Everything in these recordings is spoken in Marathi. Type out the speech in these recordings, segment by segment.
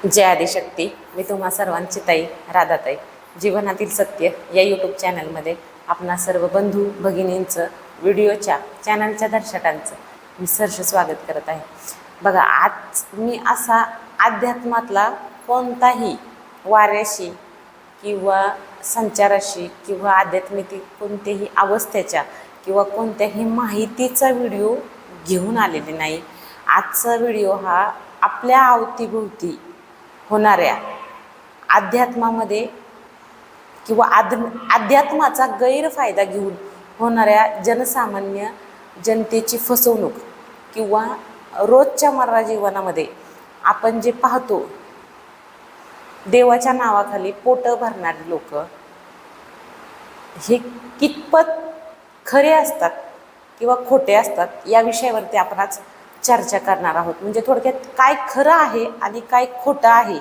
जय आदिशक्ती. मी तुम्हा सर्वांची ताई राधाताई. जीवनातील सत्य या यूट्यूब चॅनलमध्ये आपणा सर्व बंधू भगिनींचं व्हिडिओच्या चॅनलच्या दर्शकांचं मी सहर्ष स्वागत करत आहे. बघा, आज मी असा अध्यात्मातला कोणताही वाऱ्याशी किंवा संचाराशी किंवा आध्यात्मिक कोणत्याही अवस्थेच्या किंवा कोणत्याही माहितीचा व्हिडिओ घेऊन आलेले नाही. आजचा व्हिडिओ हा आपल्या अवतीभोवती होणाऱ्या अध्यात्मामध्ये किंवा अध्यात्माचा गैरफायदा घेऊन होणाऱ्या जनसामान्य जनतेची फसवणूक किंवा रोजच्या मर्रा जीवनामध्ये आपण जे पाहतो, देवाच्या नावाखाली पोटं भरणारे लोक हे कितपत खरे असतात किंवा खोटे असतात, या विषयावरती आपण आज चर्चा करणार आहोत. म्हणजे थोडक्यात काय खरं आहे आणि काय खोटं आहे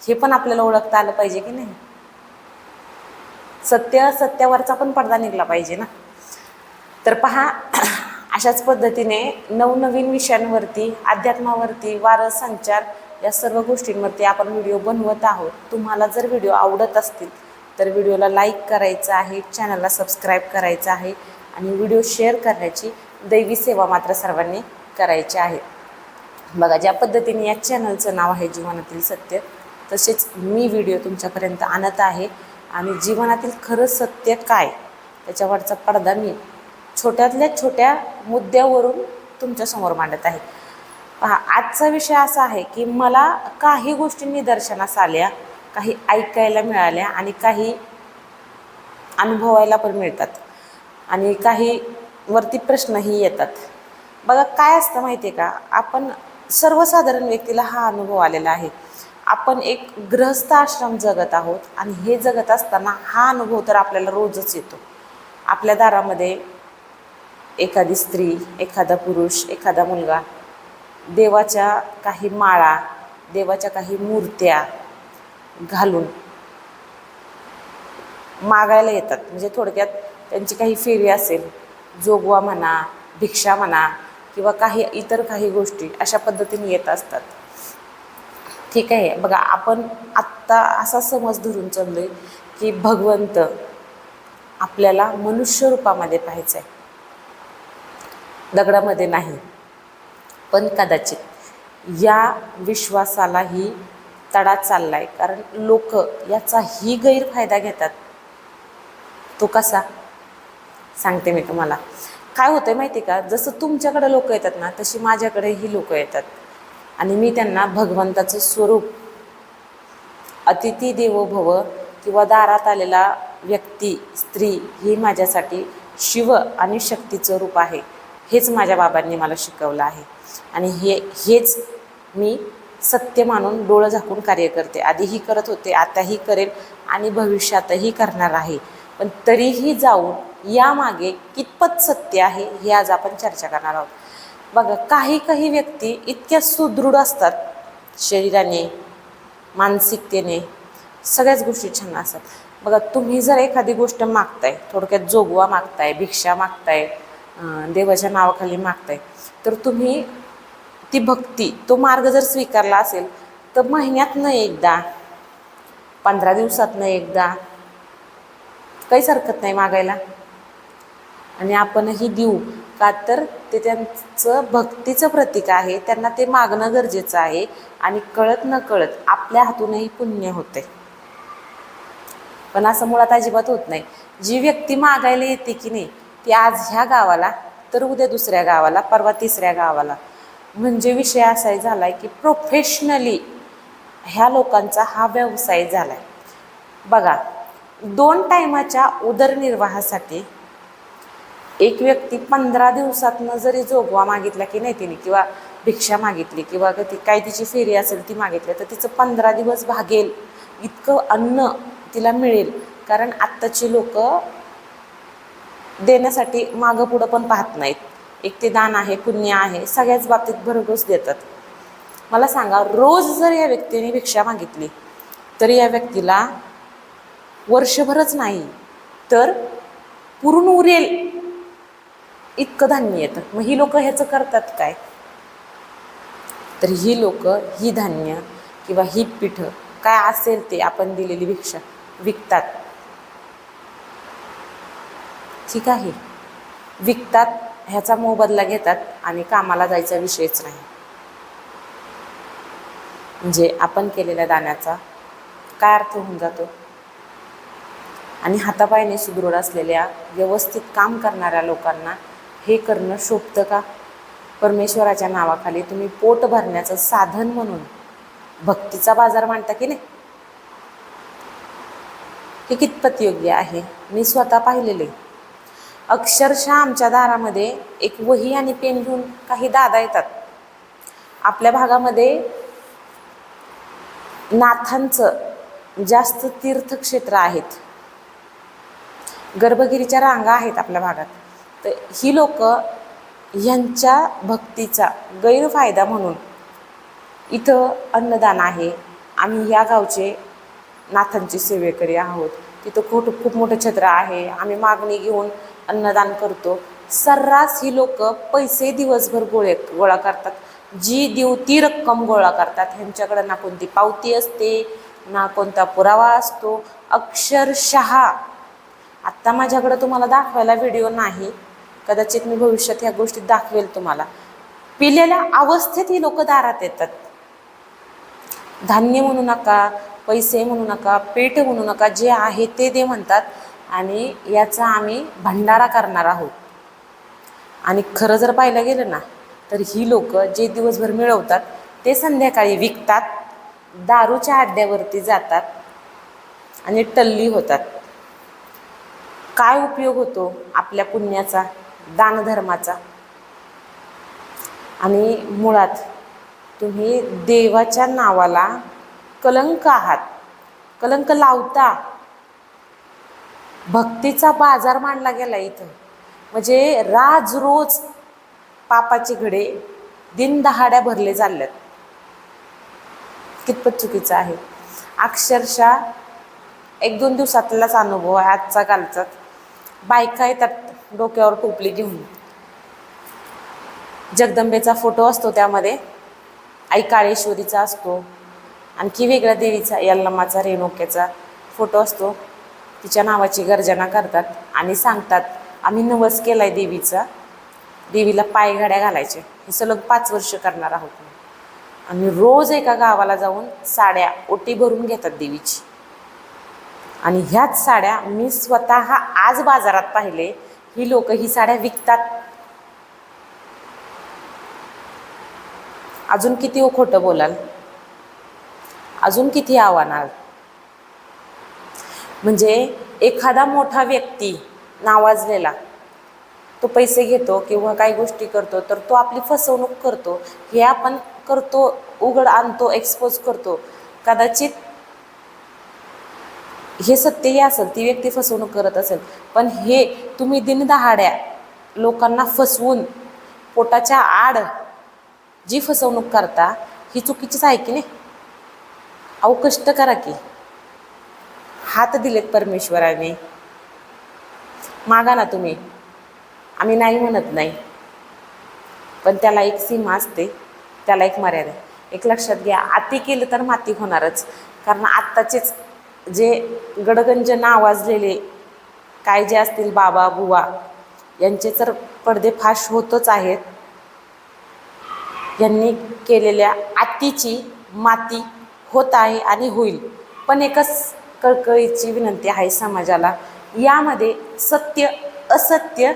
हे पण आपल्याला ओळखता आलं पाहिजे की नाही. सत्यावरचा पण पडदा निघला पाहिजे ना. तर पहा, अशाच पद्धतीने नवनवीन विषयांवरती, अध्यात्मावरती, वारस संचार या सर्व गोष्टींवरती आपण व्हिडिओ बनवत आहोत. तुम्हाला जर व्हिडिओ आवडत असतील तर व्हिडिओला लाईक करायचं आहे, चॅनलला सबस्क्राईब करायचं आहे आणि व्हिडिओ शेअर करण्याची दैवी सेवा मात्र सर्वांनी करायचे आहे. बघा, ज्या पद्धतीने या चॅनलचं नाव आहे जीवनातील सत्य, तसेच मी व्हिडिओ तुमच्यापर्यंत आणत आहे आणि जीवनातील खरं सत्य काय त्याच्यावरचा पडदा मी छोट्यातल्या छोट्या मुद्द्यावरून तुमच्यासमोर मांडत आहे. पहा, आजचा विषय असा आहे की मला काही गोष्टी निदर्शनास आल्या, काही ऐकायला मिळाल्या आणि काही अनुभवायला पण मिळतात आणि काही वरती प्रश्नही येतात. बघा, काय असतं माहिती आहे का, आपण सर्वसाधारण व्यक्तीला हा अनुभव आलेला आहे. आपण एक गृहस्थ आश्रम जगत आहोत आणि हे जगत असताना हा अनुभव तर आपल्याला रोजच येतो. आपल्या दारामध्ये एखादी स्त्री, एखादा पुरुष, एखादा मुलगा देवाच्या काही माळा, देवाच्या काही मूर्त्या घालून मागायला येतात. म्हणजे थोडक्यात त्यांची काही फेरी असेल, जोगवा म्हणा, भिक्षा म्हणा किंवा काही इतर काही गोष्टी अशा पद्धतीने येत असतात. ठीक आहे. बघा, आपण आत्ता असा समज धरून चाललो आहे की भगवंत आपल्याला मनुष्य रूपामध्ये पाहायचं आहे, दगडामध्ये नाही. पण कदाचित या विश्वासालाही तडा चालला आहे, कारण लोक याचाही गैरफायदा घेतात. तो कसा सांगते मी तुम्हाला. काय होतं आहे माहिती आहे का, जसं तुमच्याकडे लोक येतात ना, तशी माझ्याकडेही लोक येतात आणि मी त्यांना भगवंताचं स्वरूप, अतिथी देवो भव किंवा दारात आलेला व्यक्ती, स्त्री ही माझ्यासाठी शिव आणि शक्तीचं रूप आहे, हेच माझ्या बाबांनी मला शिकवलं आहे आणि हेच मी सत्य मानून डोळं झाकून कार्य करते. आधीही करत होते, आताही करेल आणि भविष्यातही करणार आहे. पण तरीही जाऊन यामागे कितपत सत्य आहे हे आज आपण चर्चा करणार आहोत. बघा, काही व्यक्ती इतक्या सुदृढ असतात, शरीराने, मानसिकतेने, सगळ्याच गोष्टी छान असतात. बघा, तुम्ही जर एखादी गोष्ट मागताय, थोडक्यात जोगवा मागताय, भिक्षा मागताय, देवाच्या नावाखाली मागताय, तर तुम्ही ती भक्ती, तो मार्ग जर स्वीकारला असेल तर महिन्यातनं एकदा, 15 दिवसातनं एकदा, काहीच हरकत नाही मागायला आणि आपणही देऊ का, तर ते त्यांचं भक्तीचं प्रतीक आहे. त्यांना ते मागणं गरजेचं आहे आणि कळत न कळत आपल्या हातूनही पुण्य होते. पण असं मुळात अजिबात होत नाही. जी व्यक्ती मागायला येते की नाही, ती आज ह्या गावाला तर उद्या दुसऱ्या गावाला, परवा तिसऱ्या गावाला. म्हणजे विषय असा झाला आहे की प्रोफेशनली ह्या लोकांचा हा व्यवसाय झाला आहे. बघा, 2 टायमाच्या उदरनिर्वाहासाठी एक व्यक्ती 15 दिवसातनं जरी जोगवा मागितला की नाही तिने, किंवा भिक्षा मागितली किंवा काय तिची फेरी असेल ती मागितली, तर तिचं 15 दिवस भागेल इतकं अन्न तिला मिळेल. कारण आत्ताची लोक देण्यासाठी मागं पुढं पण पाहत नाहीत. एक ते दान आहे, पुण्य आहे, सगळ्याच बाबतीत भरघोस देतात. मला सांगा, रोज जर या व्यक्तीने भिक्षा मागितली तर या व्यक्तीला वर्षभरच नाही तर पुरून उरेल इतकं धान्य येतं. मग ही लोक ह्याचं करतात काय, तर ही लोक ही धान्य किंवा ही पिठं काय असेल ते आपण दिलेली भिक्षा विकतात. ठीक आहे, विकतात, ह्याचा मोबदला घेतात आणि कामाला जायचा विषयच नाही. म्हणजे आपण केलेल्या दानाचा काय अर्थ होऊन जातो. आणि हातापायाने सुदृढ असलेल्या व्यवस्थित काम करणाऱ्या लोकांना हे करणं शोभतं का? परमेश्वराच्या नावाखाली तुम्ही पोट भरण्याचं साधन म्हणून भक्तीचा बाजार मांडता की नाही? हे कितपत योग्य आहे? मी स्वतः पाहिलेले. अक्षरशः आमच्या दारामध्ये एक वही आणि पेन घेऊन काही दादा येतात. आपल्या भागामध्ये नाथांचं जास्त तीर्थक्षेत्र आहेत, गर्भगिरीच्या रांगा आहेत आपल्या भागात. तर ही लोक ह्यांच्या भक्तीचा गैरफायदा म्हणून इथं अन्नदान आहे, आम्ही या गावचे नाथांचे सेवेकरी आहोत, तिथं खूप मोठं छत्र आहे, आम्ही मागणी घेऊन अन्नदान करतो. सर्रास ही लोक पैसे दिवसभर गोळा करतात. जी देऊ ती रक्कम गोळा करतात. ह्यांच्याकडे ना कोणती पावती असते ना कोणता पुरावा असतो. अक्षरशः आत्ता माझ्याकडे तुम्हाला दाखवायला व्हिडिओ नाही, कदाचित मी भविष्यात ह्या गोष्टी दाखवेल तुम्हाला. पिलेल्या अवस्थेत ही लोक दारात येतात. धान्य म्हणू नका, पैसे म्हणू नका, पीठ म्हणू नका, जे आहे ते दे म्हणतात आणि याचा आम्ही भंडारा करणार आहोत. आणि खरं जर पाहायला गेलं ना तर ही लोक जे दिवसभर मिळवतात ते संध्याकाळी विकतात, दारूच्या अड्ड्यावरती जातात आणि टल्ली होतात. काय उपयोग होतो आपल्या पुण्याचा, दानधर्माचा? आणि मुळात तुम्ही देवाच्या नावाला कलंक आहात, कलंक लावता. भक्तीचा बाजार मांडला गेला इथं. म्हणजे राज रोज पापाचे घडे दिनदहाड्या भरले चाललेत. कितपत चुकीचं आहे? अक्षरशः 1-2 दिवसातलाच अनुभव आहे आजचा कालचा. बायका येतात डोक्यावर टोपली घेऊन, जगदंबेचा फोटो असतो, त्यामध्ये आई काळेश्वरीचा असतो, आणखी वेगळ्या देवीचा यल्लमाचा रेणुक्याचा फोटो असतो. तिच्या नावाची गर्जना करतात आणि सांगतात आम्ही नवस केलाय देवीचा, देवीला पायघड्या घालायचे, हे सलग 5 वर्ष करणार आहोत. आणि रोज एका गावाला जाऊन साड्या ओटी भरून घेतात देवीची. आणि ह्याच साड्या मी स्वतः आज बाजारात पाहिले. ही लोक ही साड्या विकतात. अजून किती खोटं बोलाल, अजून किती आव्हानाल? म्हणजे एखादा मोठा व्यक्ती नावाजलेला तो पैसे घेतो किंवा काही गोष्टी करतो तर तो आपली फसवणूक करतो. हे आपण करतो, उघड आणतो, एक्सपोज करतो. कदाचित हे सत्यही असेल, ती व्यक्ती फसवणूक करत असेल, पण हे तुम्ही दिनदहाड्या लोकांना फसवून पोटाच्या आड जी फसवणूक करता ही चुकीचीच आहे की नाही? अहो कष्ट करा की, हात दिलेत परमेश्वराने, मागा ना तुम्ही. आम्ही नाही म्हणत नाही, पण त्याला एक सीमा असते, त्याला एक मर्यादा आहे. एक लक्षात घ्या, अति केलं तर माती होणारच. कारण आत्ताचेच जे गडगंज नावाजलेले काय जे असतील बाबा बुवा यांचे तर पडदे फाश होतच आहेत. यांनी केलेल्या अतिची माती होत आहे आणि होईल. पण एकच कळकळीची विनंती आहे समाजाला, यामध्ये सत्य असत्य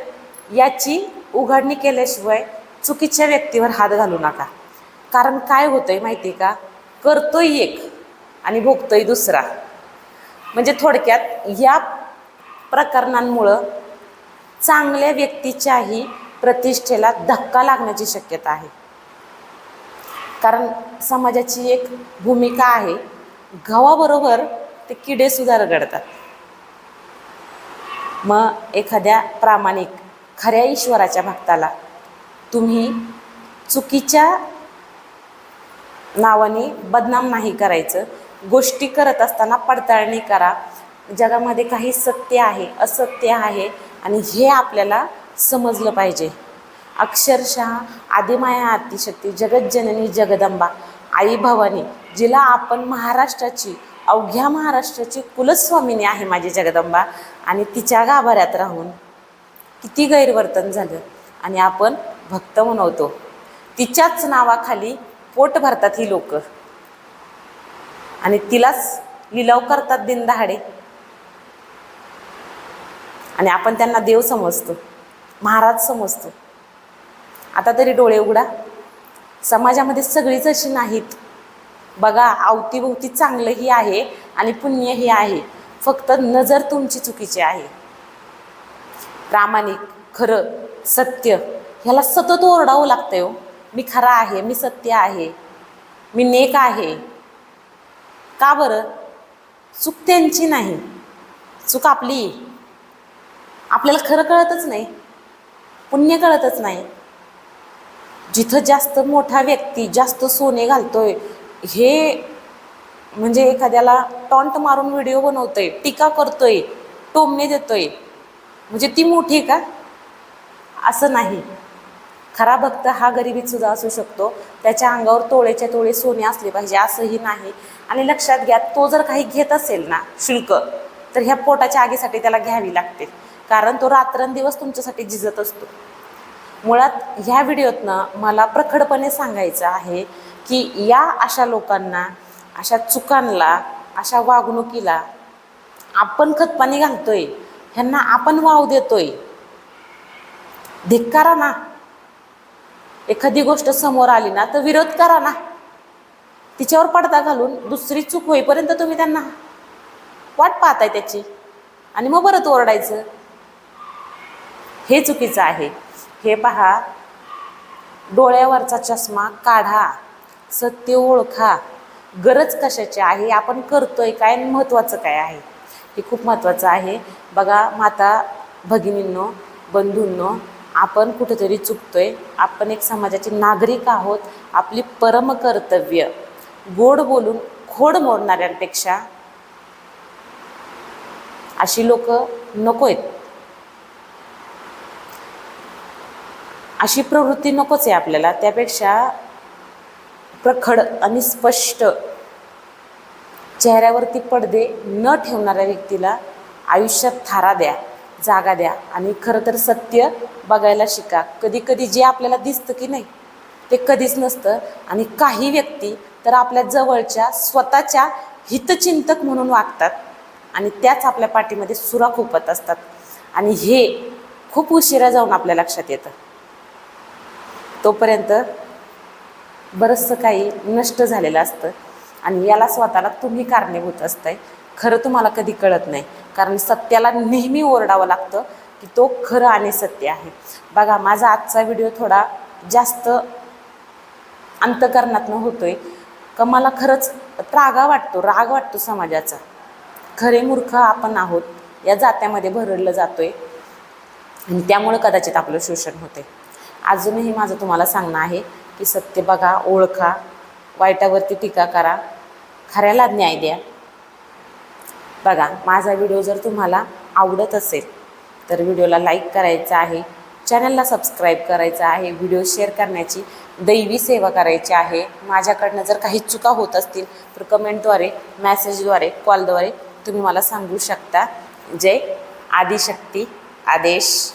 याची उघडणी केल्याशिवाय चुकीच्या व्यक्तीवर हात घालू नका. कारण काय होतंय माहिती आहे का? करतोय एक आणि भोगतोय दुसरा. म्हणजे थोडक्यात या प्रकरणांमुळं चांगल्या व्यक्तीच्याही प्रतिष्ठेला धक्का लागण्याची शक्यता आहे. कारण समाजाची एक भूमिका आहे, गव्हाबरोबर ते किडेसुद्धा रगडतात. मग एखाद्या प्रामाणिक खऱ्या ईश्वराच्या भक्ताला तुम्ही चुकीच्या नावाने बदनाम नाही करायचं. गोष्टी करत असताना पडताळणी करा. जगामध्ये काही सत्य आहे, असत्य आहे आणि हे आपल्याला समजलं पाहिजे. अक्षरशः आदिमाया आदिशक्ती जगज्जननी जगदंबा आई भवानी, जिला आपण महाराष्ट्राची, अवघ्या महाराष्ट्राची कुलस्वामिनी आहे माझी जगदंबा, आणि तिच्या गाभाऱ्यात राहून किती गैरवर्तन झालं आणि आपण भक्त म्हणवतो. तिच्याच नावाखाली पोट भरतात ही लोक आणि तिलाच लिलाव करतात दिनदहाडे, आणि आपण त्यांना देव समजतो, महाराज समजतो. आता तरी डोळे उघडा. समाजामध्ये सगळीच अशी नाहीत बघा. अवतीभोवती चांगलंही आहे आणि पुण्यही आहे, फक्त नजर तुमची चुकीची आहे. प्रामाणिक, खरं, सत्य ह्याला सतत ओरडावं लागतंय हो. मी खरा आहे, मी सत्य आहे, मी नेक आहे. का बरं? चूक त्यांची नाही, चूक आपली. आपल्याला खरं कळतच नाही, पुण्य कळतच नाही. जिथं जास्त मोठा व्यक्ती जास्त सोने घालतोय, हे म्हणजे एखाद्याला टॉन्ट मारून व्हिडिओ बनवतोय, टीका करतोय, टोमणे देतोय, म्हणजे ती मोठी का? असं नाही. खरा भक्त हा गरिबीत सुद्धा असू शकतो. त्याच्या अंगावर तोळेच्या तोळे सोने असले पाहिजे असंही नाही. आणि लक्षात घ्या, तो जर काही घेत असेल ना शुल्क, तर ह्या पोटाच्या आगीसाठी त्याला घ्यावी लागते, कारण तो रात्रंदिवस तुमच्यासाठी झिजत असतो. मुळात ह्या व्हिडिओतनं मला प्रखडपणे सांगायचं आहे की या अशा लोकांना, अशा चुकांना, अशा वागणुकीला आपण खतपाणी घालतोय, ह्यांना आपण वाव देतोय. धिक्कारा ना. एखादी गोष्ट समोर आली ना तर विरोध करा ना. तिच्यावर पडदा घालून दुसरी चूक होईपर्यंत तुम्ही त्यांना वाट पाहताय त्याची, आणि मग परत ओरडायचं, हे चुकीचं आहे. हे पहा, डोळ्यावरचा चष्मा काढा, सत्य ओळखा, गरज कशाची आहे, आपण करतोय काय, महत्त्वाचं काय आहे, हे खूप महत्त्वाचं आहे. बघा माता भगिनींनो, बंधूंनो, आपण कुठेतरी चुकतोय. आपण एक समाजाचे नागरिक आहोत. आपली परम कर्तव्य गोड बोलून खोड मोडणाऱ्यांपेक्षा अशी लोक नको आहेत. अशी प्रवृत्ती नकोच आहे आपल्याला. त्यापेक्षा प्रखड आणि स्पष्ट चेहऱ्यावरती पडदे न ठेवणाऱ्या व्यक्तीला आयुष्यात थारा द्या, जागा द्या, आणि खरं तर सत्य बघायला शिका. कधी कधी जे आपल्याला दिसतं की नाही ते कधीच नसतं, आणि काही व्यक्ती तर आपल्या जवळच्या स्वतःच्या हितचिंतक म्हणून वागतात, आणि त्याच आपल्या पाठीमध्ये सुरा खोपत असतात, आणि हे खूप उशिरा जाऊन आपल्या लक्षात येतं. तोपर्यंत बरंचसं काही नष्ट झालेलं असतं, आणि याला स्वतःला तुम्ही कारणीभूत असताय. खरं तुम्हाला कधी कळत नाही, कारण सत्याला नेहमी ओरडावं लागतं की तो खरं आणि सत्य आहे. बघा, माझा आजचा व्हिडिओ थोडा जास्त अंतकरणातनं होतोय, का मला खरंच राग वाटतो समाजाचा. खरे मूर्ख आपण आहोत, या जात्यामध्ये भरडलं जातोय, आणि त्यामुळे कदाचित आपलं शोषण होते. अजूनही माझं तुम्हाला सांगणं आहे की सत्य बघा, ओळखा, वाईटावरती टीका करा, खऱ्याला न्याय द्या. बघा, माझा व्हिडिओ जर तुम्हाला आवडत असेल तर व्हिडिओला लाईक करायचं आहे, चॅनलला सबस्क्राईब करायचं आहे, व्हिडिओ शेअर करण्याची दैवी सेवा करायची आहे. माझ्याकडनं जर काही चुका होत असतील तर कमेंटद्वारे, मॅसेजद्वारे, कॉलद्वारे तुम्ही मला सांगू शकता. जय आदिशक्ती आदेश.